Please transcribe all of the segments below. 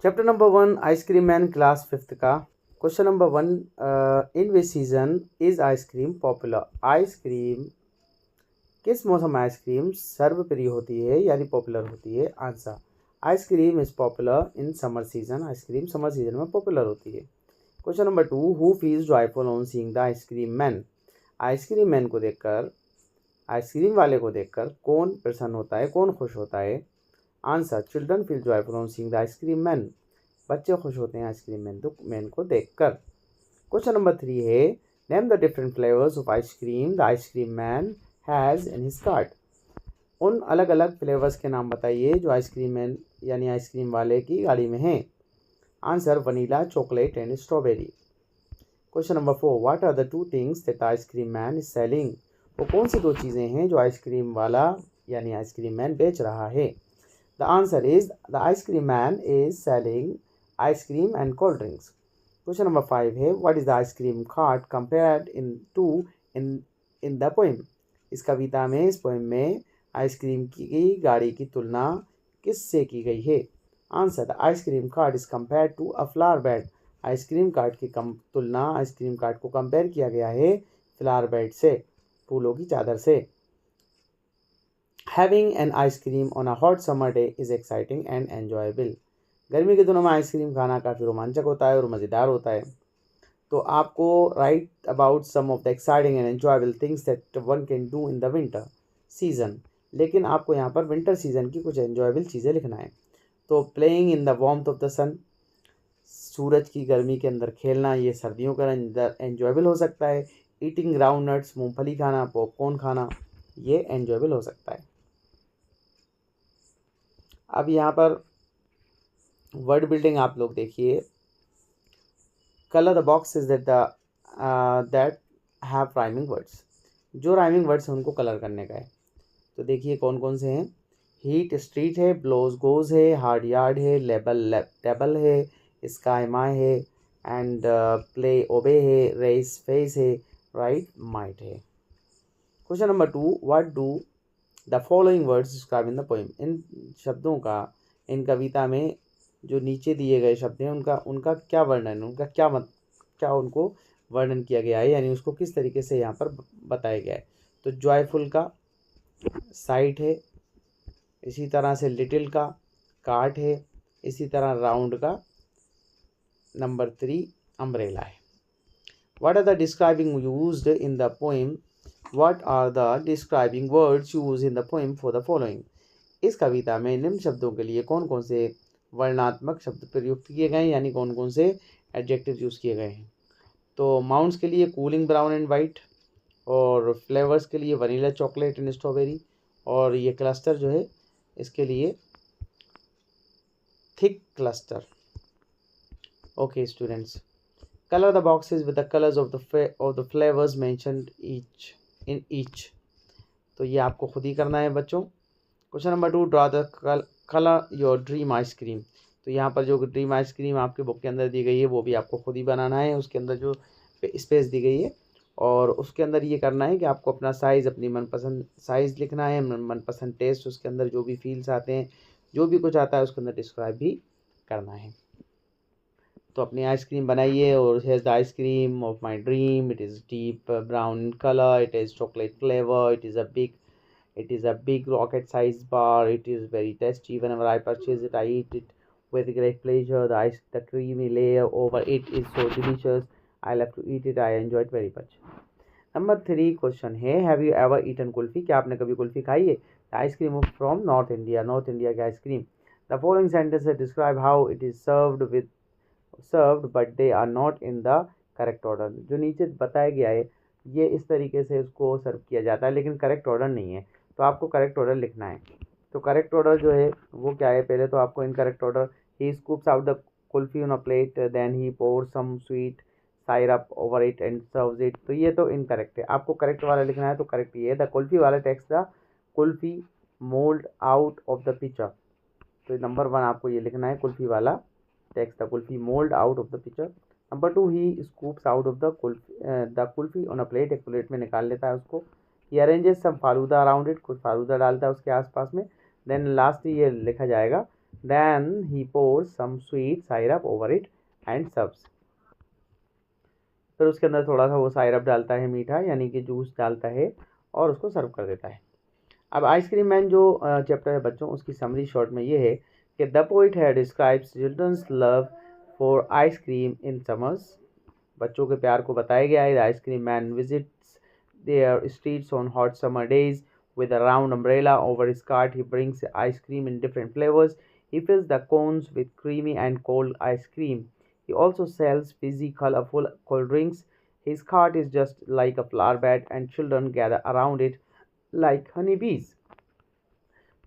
Chapter number 1 ice cream man class 5th का question number 1 in which season is ice cream popular. Ice cream किस मौसम में ice cream सर्वप्रिय होती है यानी पॉपुलर होती है। Answer ice cream is popular in summer season. Ice cream summer season में पॉपुलर होती है। Question number 2 who feels joyful on seeing the ice cream man. Ice cream man को देखकर, आइसक्रीम वाले को देखकर कौन प्रसन्न होता है, कौन खुश होता है। Answer children feel joyful on seeing the ice cream man. बच्चे खुश होते हैं आइसक्रीम मैन को देखकर। क्वेश्चन नंबर 3 है name the different flavours of ice cream the ice cream man has in his cart. उन अलग अलग फ्लेवर्स के नाम बताइए जो आइसक्रीम मैन यानी आइसक्रीम वाले की गाड़ी में हैं। Answer vanilla, chocolate and strawberry. Question number 4 what are the two things that the ice cream man is selling. वो कौन सी दो चीज़ें हैं जो आइसक्रीम वाला यानी आइसक्रीम मैन बेच रहा है। The answer is the ice cream man is selling ice cream and cold drinks. Question number 5 है what is the ice cream cart compared in the poem. इस कविता में, इस पोएम में आइसक्रीम की गाड़ी की तुलना किससे की गई है। Answer the ice cream cart is compared to a flower bed. Ice cream cart की तुलना, आइसक्रीम कार्ट को कंपेयर किया गया है फ्लावर बेड से, फूलों की चादर से। Having an ice cream on a hot summer day is exciting and enjoyable. गर्मी के दिनों में आइसक्रीम खाना काफ़ी रोमांचक होता है और मज़ेदार होता है। तो आपको write about some of the exciting and enjoyable things that one can do in the winter season. लेकिन आपको यहाँ पर विंटर सीजन की कुछ एन्जॉयबल चीज़ें लिखना है। तो playing in the warmth of the sun, सूरज की गर्मी के अंदर खेलना, ये सर्दियों का अंदर एन्जॉयबल हो सकता है। ईटिंग ग्राउंड नट्स, मूँगफली खाना, पॉपकॉर्न खाना, ये एन्जॉयबल हो सकता है। अब यहाँ पर वर्ड बिल्डिंग आप लोग देखिए। Colour the boxes that have rhyming words. जो राइमिंग वर्ड्स हैं उनको कलर करने का है। तो देखिए कौन कौन से हैं। हीट स्ट्रीट है, ब्लोज गोज है, हार्ड यार्ड है, लेबल टेबल है, स्काई माई है, एंड प्ले ओबे है, रेस फेस है, राइट माइट है। Question number 2 what do the following words describe in the poem. इन शब्दों का, इन कविता में जो नीचे दिए गए शब्द हैं उनका क्या वर्णन, उनका क्या उनको वर्णन किया गया है, यानी उसको किस तरीके से यहाँ पर बताया गया है। तो जॉयफुल का साइट है, इसी तरह से लिटिल का कार्ट है, इसी तरह राउंड का नंबर 3 अम्ब्रेला है। What are the describing used in the poem. What are the describing words use in the poem for the following. इस कविता में निम्न शब्दों के लिए कौन कौन से वर्णात्मक शब्द प्रयुक्त किए गए हैं, यानी कौन कौन से एडजेक्टिव यूज़ किए गए हैं। तो माउंट्स के लिए कूलिंग ब्राउन एंड वाइट, और फ्लेवर्स के लिए वनीला, चॉकलेट एंड स्ट्रॉबेरी, और ये क्लस्टर जो है इसके लिए thick cluster. Okay students, colour the boxes with the colours of the flavours mentioned each. तो ये आपको खुद ही करना है बच्चों। Question number 2 draw the colour your dream ice cream. तो यहाँ पर जो ड्रीम आइसक्रीम आपके बुक के अंदर दी गई है वो भी आपको खुद ही बनाना है। उसके अंदर जो स्पेस दी गई है और उसके अंदर ये करना है कि आपको अपना साइज़, अपनी मनपसंद साइज़ लिखना है, मनपसंद टेस्ट, उसके अंदर जो भी फील्स आते हैं, जो भी कुछ आता है उसके अंदर डिस्क्राइब भी करना है। तो अपनी आइसक्रीम बनाइए। और here the ice cream of my dream, it is deep brown in colour, it is chocolate flavour, it is a big rocket sized bar, it is very tasty. Whenever I purchase it, I eat it with great pleasure. The creamy layer over it is so delicious. I love to eat it, I enjoy it very much. Number 3 question है have you ever eaten kulfi. क्या आपने कभी कुल्फी खाई है। Ice cream from north India, north India की ice cream. The following sentence describe how it is served but they are not in the correct order. जो नीचे बताया गया है ये इस तरीके से उसको सर्व किया जाता है लेकिन करेक्ट ऑर्डर नहीं है। तो आपको करेक्ट ऑर्डर लिखना है। तो करेक्ट ऑर्डर जो है वो क्या है, पहले तो आपको इन करेक्ट ऑर्डर ही scoops out the kulfi on a plate, then ही pour some sweet syrup over it and serves it. तो ये तो इनकरेक्ट है, आपको करेक्ट वाला लिखना है। तो करेक्ट ये है द कुल्फी वाला takes the kulfi mould out of the picture. तो नंबर 1 आपको ये लिखना है, कुल्फी वाला takes the kulfi mould out of the picture. Number 2 he scoops out of the kulfi on a plate, एक प्लेट में निकाल लेता है उसको। He arranges some falooda around it, कुछ फालूदा डालता है उसके आसपास में। देन लास्ट ये लिखा जाएगा Then he pours some sweet syrup over it and serves. फिर उसके अंदर थोड़ा सा वो साइरप डालता है, मीठा यानी कि जूस डालता है, और उसको सर्व कर देता है। अब आइसक्रीम मैन जो चैप्टर है बच्चों, उसकी समरी शॉर्ट में ये है कि द पोइट है describes children's love for ice cream in summers. बच्चों के प्यार को बताया गया है। The ice cream man visits their streets on hot summer days with a round umbrella over his cart. He brings ice cream in different flavors. He fills the cones with creamy and cold ice cream. He also sells fizzy, colorful cold drinks. His cart is just like a flower bed, and children gather around it like honeybees.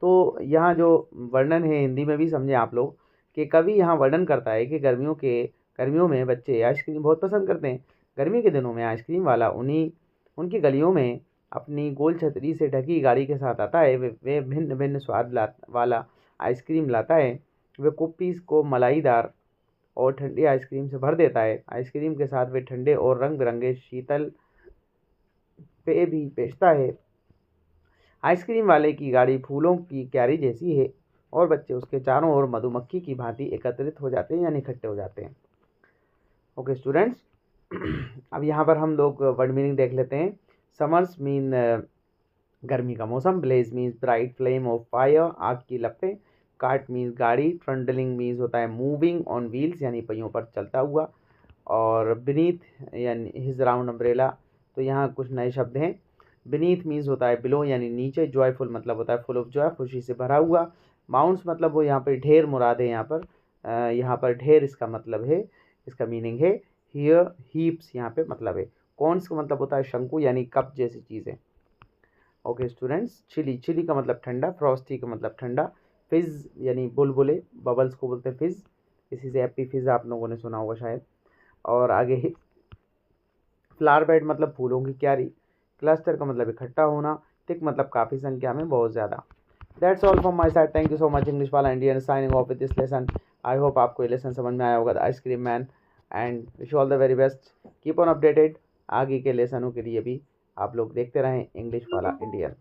तो यहाँ जो वर्णन है हिंदी में भी समझे आप लोग, कि कवि यहाँ वर्णन करता है कि गर्मियों में बच्चे आइसक्रीम बहुत पसंद करते हैं। गर्मी के दिनों में आइसक्रीम वाला उनकी गलियों में अपनी गोल छतरी से ढकी गाड़ी के साथ आता है। वे भिन्न भिन्न वाला आइसक्रीम लाता है। वे कुकीज़ को मलाईदार और ठंडी आइसक्रीम से भर देता है। आइसक्रीम के साथ वे ठंडे और रंग बिरंगे शीतल पेय भी बेचता है। आइसक्रीम वाले की गाड़ी फूलों की क्यारी जैसी है, और बच्चे उसके चारों ओर मधुमक्खी की भांति एकत्रित हो जाते हैं, यानी इकट्ठे हो जाते हैं। ओके स्टूडेंट्स, अब यहाँ पर हम लोग वर्ड मीनिंग देख लेते हैं। समर्स मीन गर्मी का मौसम। Blaze means bright flame of fire, आग की लपटें। कार्ट मीन्स गाड़ी। ट्रंडलिंग मीन्स होता है मूविंग ऑन व्हील्स, यानी पहियों पर चलता हुआ। और बीनीथ यानी हिज राउंड अम्ब्रेला, तो यहाँ कुछ नए शब्द हैं। बीनीथ मीन्स होता है बिलो, यानी नीचे। जॉयफुल मतलब होता है फुल ऑफ जॉय, खुशी से भरा हुआ। माउंट्स मतलब वो यहाँ पर ढेर मुराद है। यहाँ पर ढेर इसका मतलब है, इसका मीनिंग है। हियर हीप्स यहाँ पे मतलब है। कॉन्स का मतलब होता है शंकु, यानी कप जैसी चीज़ें। ओके स्टूडेंट्स, चिली का मतलब ठंडा। फ्रॉस्टी का मतलब ठंडा। फिज यानी बुलबुले, बबल्स को बोलते हैं फिज। इसी से हैप्पी फिज आप लोगों ने सुना होगा शायद। और आगे फ्लावर बेड मतलब फूलों की क्यारी। क्लस्टर का मतलब इकट्ठा होना। थिक मतलब काफ़ी संख्या में, बहुत ज़्यादा। That's all from my side. Thank you so much. English वाला Indian signing off with this lesson. I hope आपको ये लेसन समझ में आया होगा, the ice cream man, and wish all the very best. Keep on updated. आगे के लेसनों के लिए भी आप लोग देखते रहें इंग्लिश वाला इंडियन।